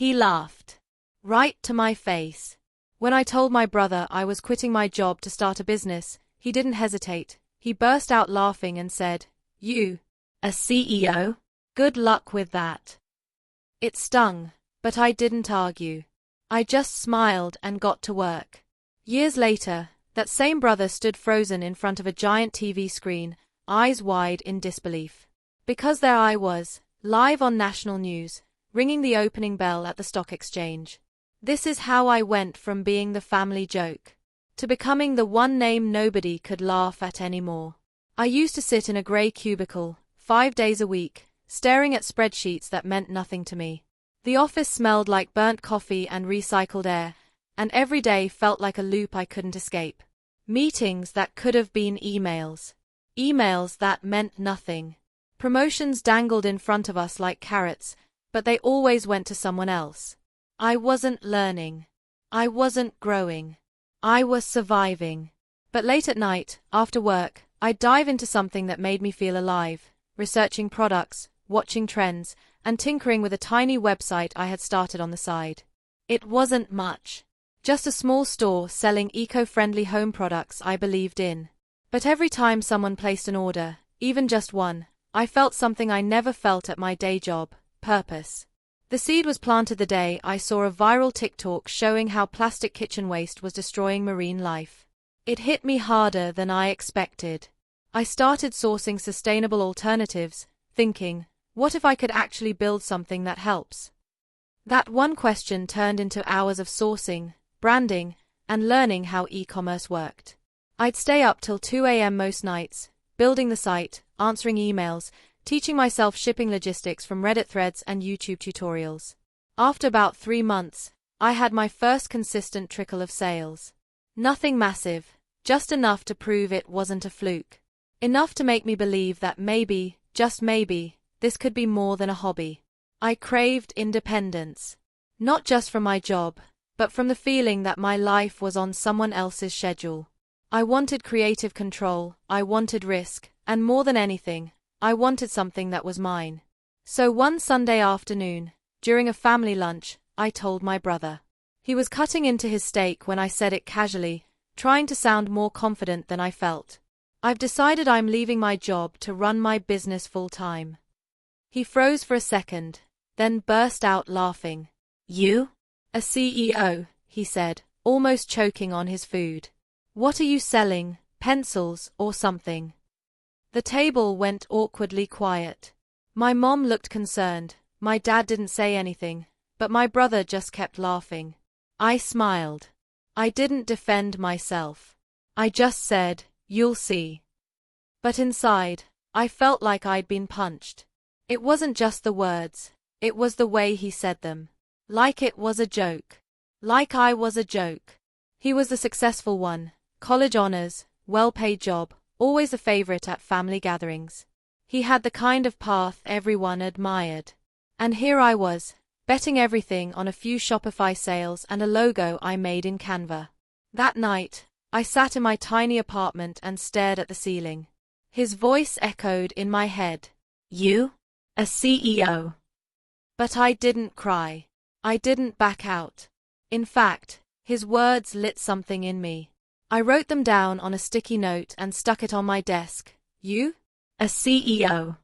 He laughed. Right to my face. When I told my brother I was quitting my job to start a business, he didn't hesitate. He burst out laughing and said, "You, a CEO? Good luck with that." It stung, but I didn't argue. I just smiled and got to work. Years later, that same brother stood frozen in front of a giant TV screen, eyes wide in disbelief. Because there I was, live on national news, ringing the opening bell at the stock exchange. This is how I went from being the family joke to becoming the one name nobody could laugh at anymore. I used to sit in a grey cubicle, 5 days a week, staring at spreadsheets that meant nothing to me. The office smelled like burnt coffee and recycled air, and every day felt like a loop I couldn't escape. Meetings that could have been emails. Emails that meant nothing. Promotions dangled in front of us like carrots, but they always went to someone else. I wasn't learning. I wasn't growing. I was surviving. But late at night, after work, I'd dive into something that made me feel alive, researching products, watching trends, and tinkering with a tiny website I had started on the side. It wasn't much. Just a small store selling eco-friendly home products I believed in. But every time someone placed an order, even just one, I felt something I never felt at my day job: purpose. The seed was planted the day I saw a viral TikTok showing how plastic kitchen waste was destroying marine life. It hit me harder than I expected. I started sourcing sustainable alternatives, thinking, what if I could actually build something that helps? That one question turned into hours of sourcing, branding, and learning how e-commerce worked. I'd stay up till 2 a.m. most nights, building the site, answering emails, teaching myself shipping logistics from Reddit threads and YouTube tutorials. After about 3 months, I had my first consistent trickle of sales. Nothing massive, just enough to prove it wasn't a fluke. Enough to make me believe that maybe, just maybe, this could be more than a hobby. I craved independence. Not just from my job, but from the feeling that my life was on someone else's schedule. I wanted creative control, I wanted risk, and more than anything, I wanted something that was mine. So one Sunday afternoon, during a family lunch, I told my brother. He was cutting into his steak when I said it casually, trying to sound more confident than I felt. "I've decided I'm leaving my job to run my business full-time." He froze for a second, then burst out laughing. "You? A CEO?" he said, almost choking on his food. "What are you selling, pencils or something?" The table went awkwardly quiet. My mom looked concerned, my dad didn't say anything, but my brother just kept laughing. I smiled. I didn't defend myself. I just said, "You'll see." But inside, I felt like I'd been punched. It wasn't just the words, it was the way he said them. Like it was a joke. Like I was a joke. He was the successful one, college honors, well-paid job, always a favorite at family gatherings. He had the kind of path everyone admired. And here I was, betting everything on a few Shopify sales and a logo I made in Canva. That night, I sat in my tiny apartment and stared at the ceiling. His voice echoed in my head. "You? A CEO?" But I didn't cry. I didn't back out. In fact, his words lit something in me. I wrote them down on a sticky note and stuck it on my desk. "You? A CEO?"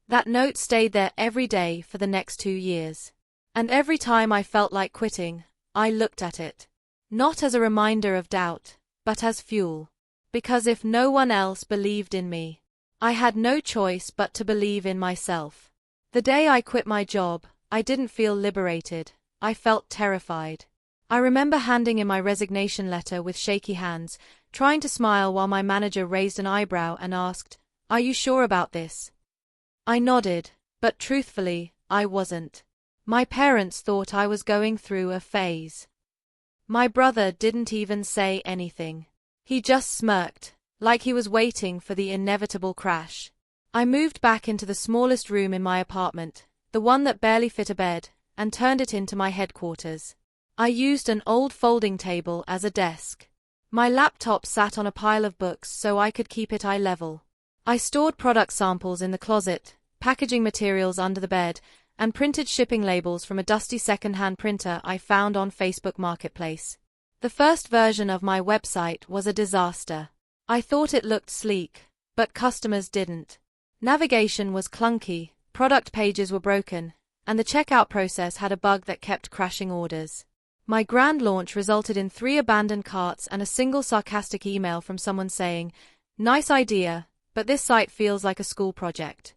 That note stayed there every day for the next 2 years. And every time I felt like quitting, I looked at it. Not as a reminder of doubt, but as fuel. Because if no one else believed in me, I had no choice but to believe in myself. The day I quit my job, I didn't feel liberated. I felt terrified. I remember handing in my resignation letter with shaky hands, trying to smile while my manager raised an eyebrow and asked, "Are you sure about this?" I nodded, but truthfully, I wasn't. My parents thought I was going through a phase. My brother didn't even say anything. He just smirked, like he was waiting for the inevitable crash. I moved back into the smallest room in my apartment, the one that barely fit a bed, and turned it into my headquarters. I used an old folding table as a desk. My laptop sat on a pile of books so I could keep it eye level. I stored product samples in the closet, packaging materials under the bed, and printed shipping labels from a dusty second-hand printer I found on Facebook Marketplace. The first version of my website was a disaster. I thought it looked sleek, but customers didn't. Navigation was clunky, product pages were broken, and the checkout process had a bug that kept crashing orders. My grand launch resulted in 3 abandoned carts and a single sarcastic email from someone saying, "Nice idea, but this site feels like a school project."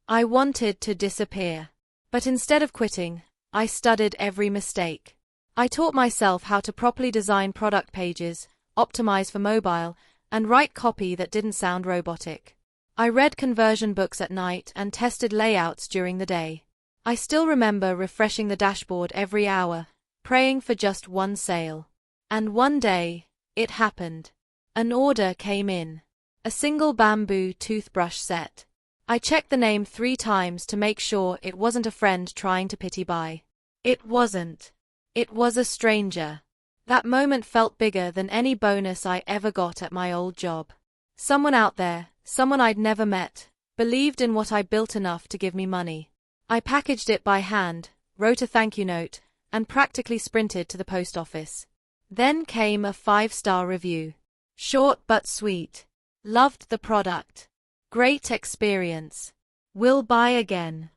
I wanted to disappear. But instead of quitting, I studied every mistake. I taught myself how to properly design product pages, optimize for mobile, and write copy that didn't sound robotic. I read conversion books at night and tested layouts during the day. I still remember refreshing the dashboard every hour, praying for just one sale. And one day, it happened. An order came in. A single bamboo toothbrush set. I checked the name 3 times to make sure it wasn't a friend trying to pity buy. It wasn't. It was a stranger. That moment felt bigger than any bonus I ever got at my old job. Someone out there, someone I'd never met, believed in what I built enough to give me money. I packaged it by hand, wrote a thank you note, and practically sprinted to the post office. Then came a 5-star review. Short but sweet. Loved the product. Great experience. Will buy again.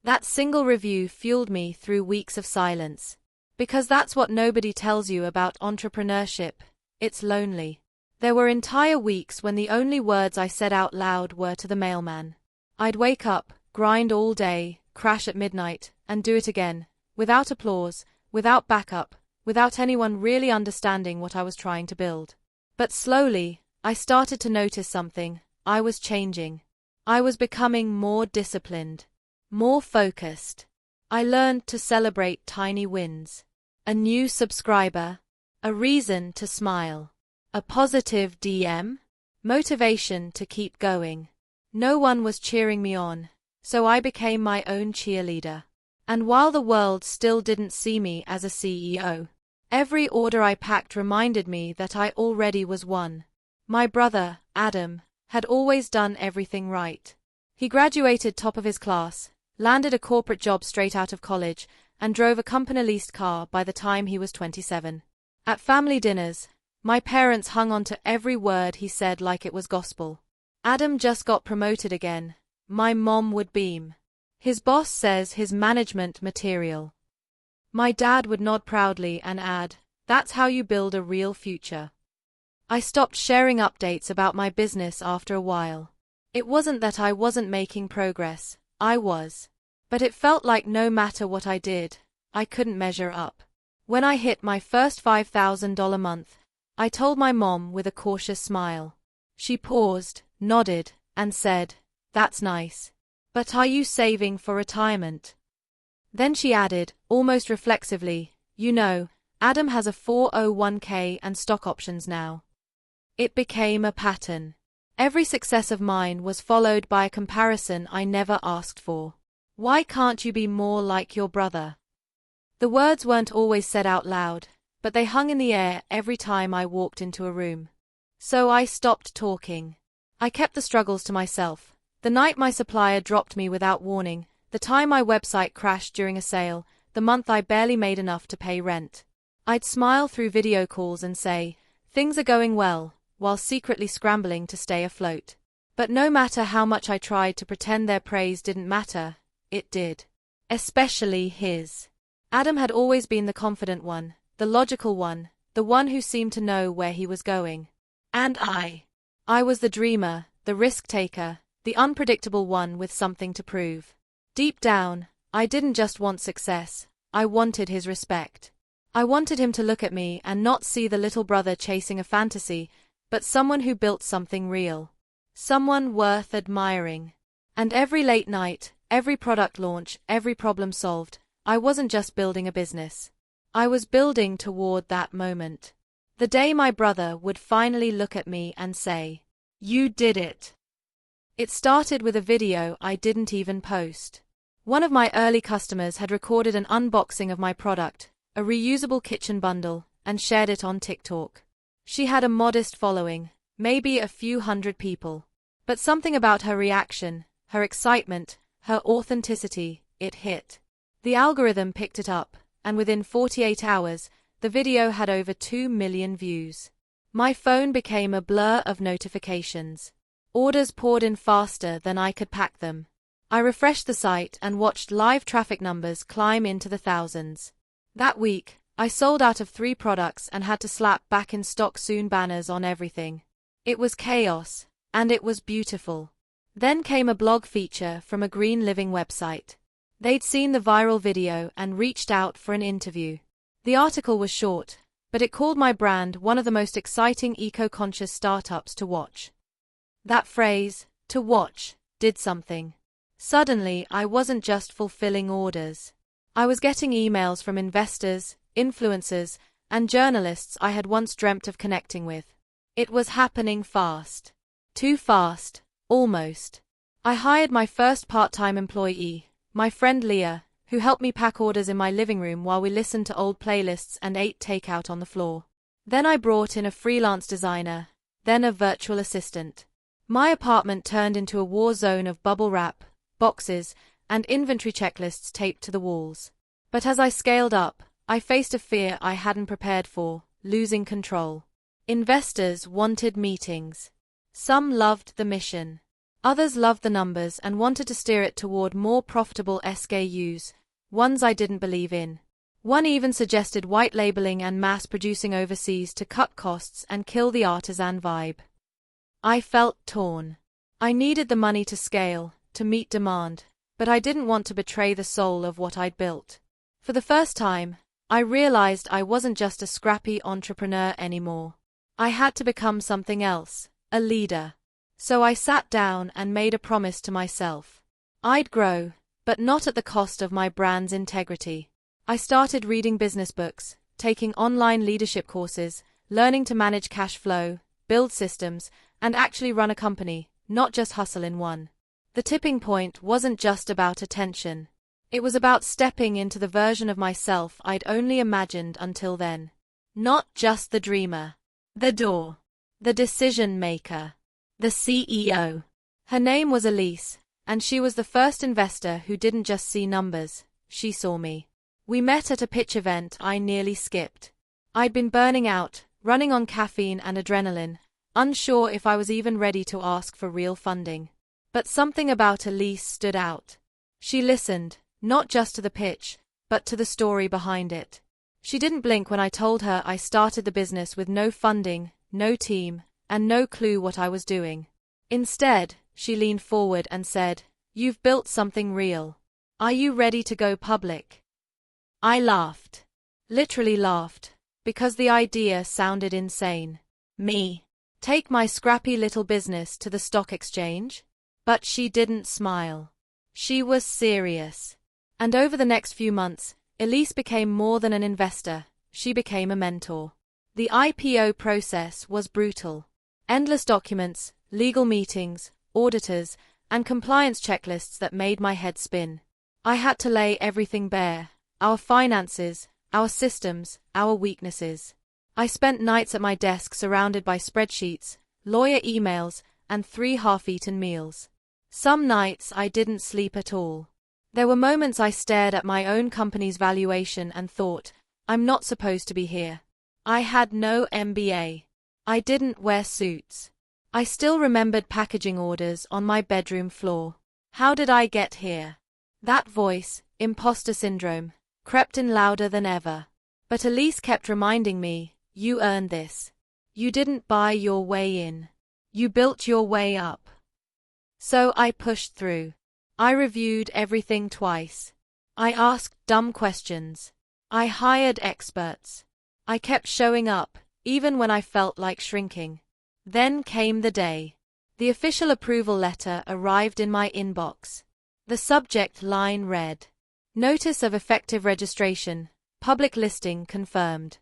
That single review fueled me through weeks of silence. Because that's what nobody tells you about entrepreneurship. It's lonely. There were entire weeks when the only words I said out loud were to the mailman. I'd wake up, grind all day, crash at midnight, and do it again, without applause, without backup, without anyone really understanding what I was trying to build. But slowly, I started to notice something. I was changing. I was becoming more disciplined, more focused. I learned to celebrate tiny wins. A new subscriber, a reason to smile, a positive DM, motivation to keep going. No one was cheering me on, so I became my own cheerleader. And while the world still didn't see me as a CEO, every order I packed reminded me that I already was one. My brother, Adam, had always done everything right. He graduated top of his class, landed a corporate job straight out of college, and drove a company-leased car by the time he was 27. At family dinners, my parents hung on to every word he said like it was gospel. Adam just got promoted again. My mom would beam. His boss says his management material. My dad would nod proudly and add, "That's how you build a real future." I stopped sharing updates about my business after a while. It wasn't that I wasn't making progress, I was. But it felt like no matter what I did, I couldn't measure up. When I hit my first $5,000 month, I told my mom with a cautious smile. She paused, nodded, and said, "That's nice. But are you saving for retirement?" Then she added, almost reflexively, "You know, Adam has a 401k and stock options now." It became a pattern. Every success of mine was followed by a comparison I never asked for. "Why can't you be more like your brother?" The words weren't always said out loud, but they hung in the air every time I walked into a room. So I stopped talking. I kept the struggles to myself. The night my supplier dropped me without warning, the time my website crashed during a sale, the month I barely made enough to pay rent. I'd smile through video calls and say, "Things are going well," while secretly scrambling to stay afloat. But no matter how much I tried to pretend their praise didn't matter, it did. Especially his. Adam had always been the confident one, the logical one, the one who seemed to know where he was going. And I was the dreamer, the risk-taker, the unpredictable one with something to prove. Deep down, I didn't just want success, I wanted his respect. I wanted him to look at me and not see the little brother chasing a fantasy, but someone who built something real. Someone worth admiring. And every late night, every product launch, every problem solved, I wasn't just building a business. I was building toward that moment. The day my brother would finally look at me and say, "You did it." It started with a video I didn't even post. One of my early customers had recorded an unboxing of my product, a reusable kitchen bundle, and shared it on TikTok. She had a modest following, maybe a few hundred people. But something about her reaction, her excitement, her authenticity, it hit. The algorithm picked it up, and within 48 hours, the video had over 2 million views. My phone became a blur of notifications. Orders poured in faster than I could pack them. I refreshed the site and watched live traffic numbers climb into the thousands. That week, I sold out of 3 products and had to slap back in stock soon banners on everything. It was chaos, and it was beautiful. Then came a blog feature from a Green Living website. They'd seen the viral video and reached out for an interview. The article was short, but it called my brand one of the most exciting eco-conscious startups to watch. That phrase, to watch, did something. Suddenly, I wasn't just fulfilling orders. I was getting emails from investors, influencers, and journalists I had once dreamt of connecting with. It was happening fast. Too fast, almost. I hired my first part-time employee, my friend Leah, who helped me pack orders in my living room while we listened to old playlists and ate takeout on the floor. Then I brought in a freelance designer, then a virtual assistant. My apartment turned into a war zone of bubble wrap, boxes, and inventory checklists taped to the walls. But as I scaled up, I faced a fear I hadn't prepared for: losing control. Investors wanted meetings. Some loved the mission. Others loved the numbers and wanted to steer it toward more profitable SKUs, ones I didn't believe in. One even suggested white labeling and mass producing overseas to cut costs and kill the artisan vibe. I felt torn. I needed the money to scale, to meet demand, but I didn't want to betray the soul of what I'd built. For the first time, I realized I wasn't just a scrappy entrepreneur anymore. I had to become something else, a leader. So I sat down and made a promise to myself. I'd grow, but not at the cost of my brand's integrity. I started reading business books, taking online leadership courses, learning to manage cash flow, build systems, and actually run a company, not just hustle in one. The tipping point wasn't just about attention. It was about stepping into the version of myself I'd only imagined until then. Not just the dreamer. The door. The decision maker. The CEO. Her name was Elise, and she was the first investor who didn't just see numbers, she saw me. We met at a pitch event I nearly skipped. I'd been burning out, running on caffeine and adrenaline, unsure if I was even ready to ask for real funding. But something about Elise stood out. She listened, not just to the pitch, but to the story behind it. She didn't blink when I told her I started the business with no funding, no team, and no clue what I was doing. Instead, she leaned forward and said, "You've built something real. Are you ready to go public?" I laughed. Literally laughed, because the idea sounded insane. Me. Take my scrappy little business to the stock exchange? But she didn't smile. She was serious. And over the next few months, Elise became more than an investor. She became a mentor. The IPO process was brutal. Endless documents, legal meetings, auditors, and compliance checklists that made my head spin. I had to lay everything bare: our finances, our systems, our weaknesses. I spent nights at my desk surrounded by spreadsheets, lawyer emails, and 3 half-eaten meals. Some nights I didn't sleep at all. There were moments I stared at my own company's valuation and thought, I'm not supposed to be here. I had no MBA. I didn't wear suits. I still remembered packaging orders on my bedroom floor. How did I get here? That voice, imposter syndrome, crept in louder than ever. But Elise kept reminding me, you earned this. You didn't buy your way in. You built your way up. So I pushed through. I reviewed everything twice. I asked dumb questions. I hired experts. I kept showing up, even when I felt like shrinking. Then came the day. The official approval letter arrived in my inbox. The subject line read, "Notice of effective registration, public listing confirmed."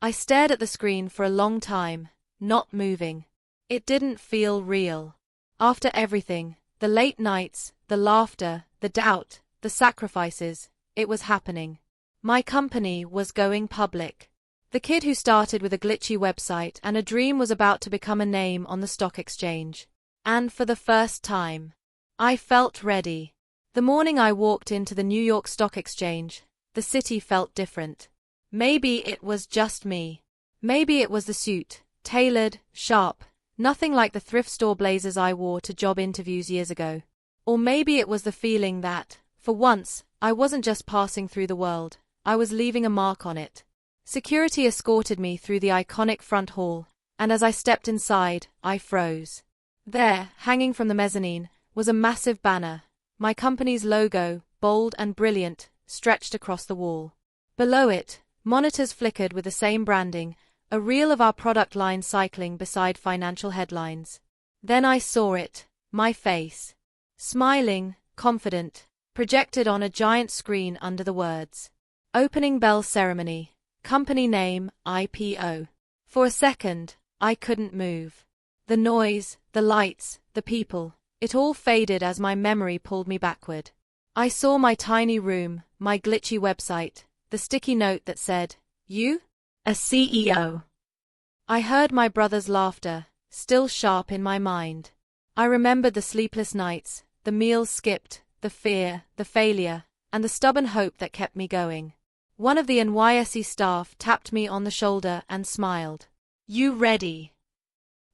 I stared at the screen for a long time, not moving. It didn't feel real. After everything, the late nights, the laughter, the doubt, the sacrifices, it was happening. My company was going public. The kid who started with a glitchy website and a dream was about to become a name on the stock exchange. And for the first time, I felt ready. The morning I walked into the New York Stock Exchange, the city felt different. Maybe it was just me. Maybe it was the suit, tailored, sharp, nothing like the thrift store blazers I wore to job interviews years ago. Or maybe it was the feeling that, for once, I wasn't just passing through the world, I was leaving a mark on it. Security escorted me through the iconic front hall, and as I stepped inside, I froze. There, hanging from the mezzanine, was a massive banner, my company's logo, bold and brilliant, stretched across the wall. Below it, monitors flickered with the same branding, a reel of our product line cycling beside financial headlines. Then I saw it, my face. Smiling, confident, projected on a giant screen under the words. Opening bell ceremony. Company name, IPO. For a second, I couldn't move. The noise, the lights, the people, it all faded as my memory pulled me backward. I saw my tiny room, my glitchy website, the sticky note that said, "You? A CEO." I heard my brother's laughter, still sharp in my mind. I remembered the sleepless nights, the meals skipped, the fear, the failure, and the stubborn hope that kept me going. One of the NYSE staff tapped me on the shoulder and smiled. "You ready?"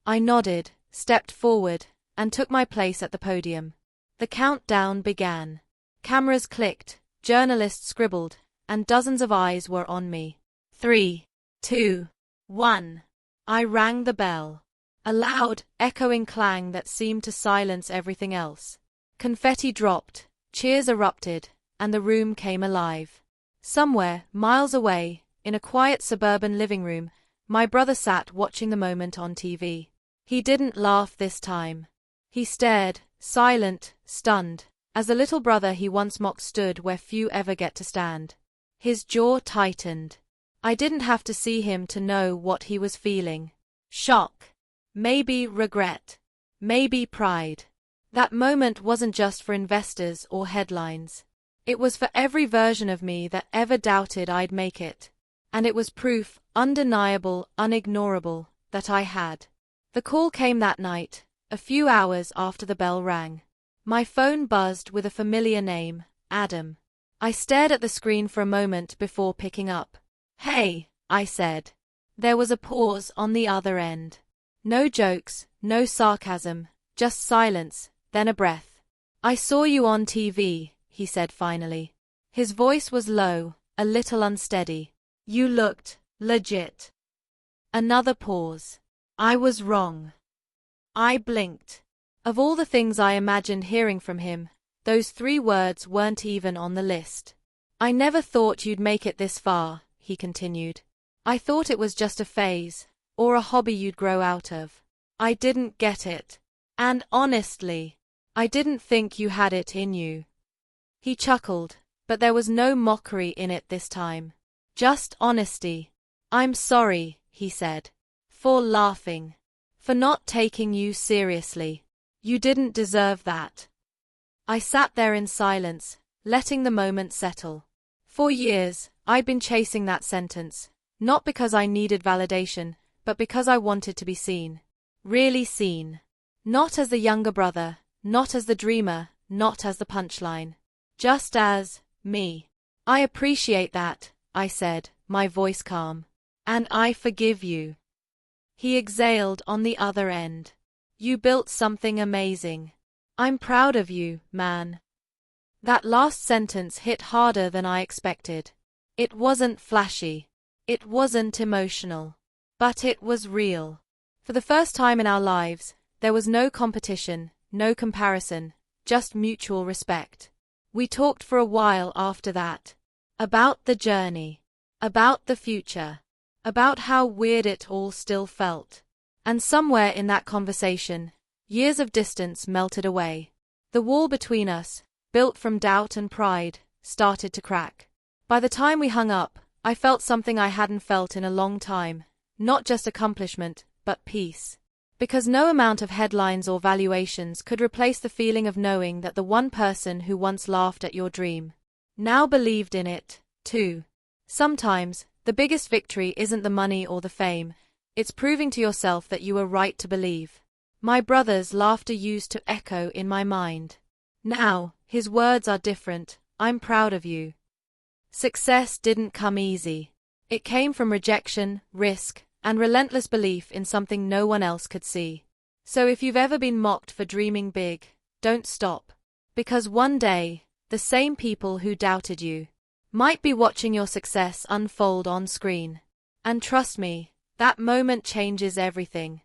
I nodded, stepped forward, and took my place at the podium. The countdown began. Cameras clicked, journalists scribbled, and dozens of eyes were on me. 3, 2, 1. I rang the bell. A loud, echoing clang that seemed to silence everything else. Confetti dropped, cheers erupted, and the room came alive. Somewhere, miles away, in a quiet suburban living room, my brother sat watching the moment on TV. He didn't laugh this time. He stared, silent, stunned, as the little brother he once mocked stood where few ever get to stand. His jaw tightened. I didn't have to see him to know what he was feeling. Shock. Maybe regret. Maybe pride. That moment wasn't just for investors or headlines. It was for every version of me that ever doubted I'd make it. And it was proof, undeniable, unignorable, that I had. The call came that night, a few hours after the bell rang. My phone buzzed with a familiar name, Adam. I stared at the screen for a moment before picking up. "Hey," I said. There was a pause on the other end. No jokes, no sarcasm, just silence, then a breath. "I saw you on TV," he said finally. His voice was low, a little unsteady. "You looked legit." Another pause. I was wrong. I blinked. Of all the things I imagined hearing from him, those 3 words weren't even on the list. "I never thought you'd make it this far," he continued. "I thought it was just a phase, or a hobby you'd grow out of. I didn't get it. And honestly, I didn't think you had it in you." He chuckled, but there was no mockery in it this time. Just honesty. "I'm sorry," he said. "For laughing. For not taking you seriously. You didn't deserve that." I sat there in silence, letting the moment settle. For years, I'd been chasing that sentence, not because I needed validation, but because I wanted to be seen. Really seen. Not as the younger brother, not as the dreamer, not as the punchline. Just as me. "I appreciate that," I said, my voice calm. "And I forgive you." He exhaled on the other end. "You built something amazing. I'm proud of you, man." That last sentence hit harder than I expected. It wasn't flashy. It wasn't emotional. But it was real. For the first time in our lives, there was no competition, no comparison, just mutual respect. We talked for a while after that. About the journey. About the future. About how weird it all still felt. And somewhere in that conversation, years of distance melted away. The wall between us, built from doubt and pride, started to crack. By the time we hung up, I felt something I hadn't felt in a long time. Not just accomplishment, but peace. Because no amount of headlines or valuations could replace the feeling of knowing that the one person who once laughed at your dream now believed in it, too. Sometimes, the biggest victory isn't the money or the fame, it's proving to yourself that you were right to believe. My brother's laughter used to echo in my mind. Now, His words are different. I'm proud of you. Success didn't come easy. It came from rejection, risk, and relentless belief in something no one else could see. So if you've ever been mocked for dreaming big, don't stop. Because one day, the same people who doubted you might be watching your success unfold on screen. And trust me, that moment changes everything.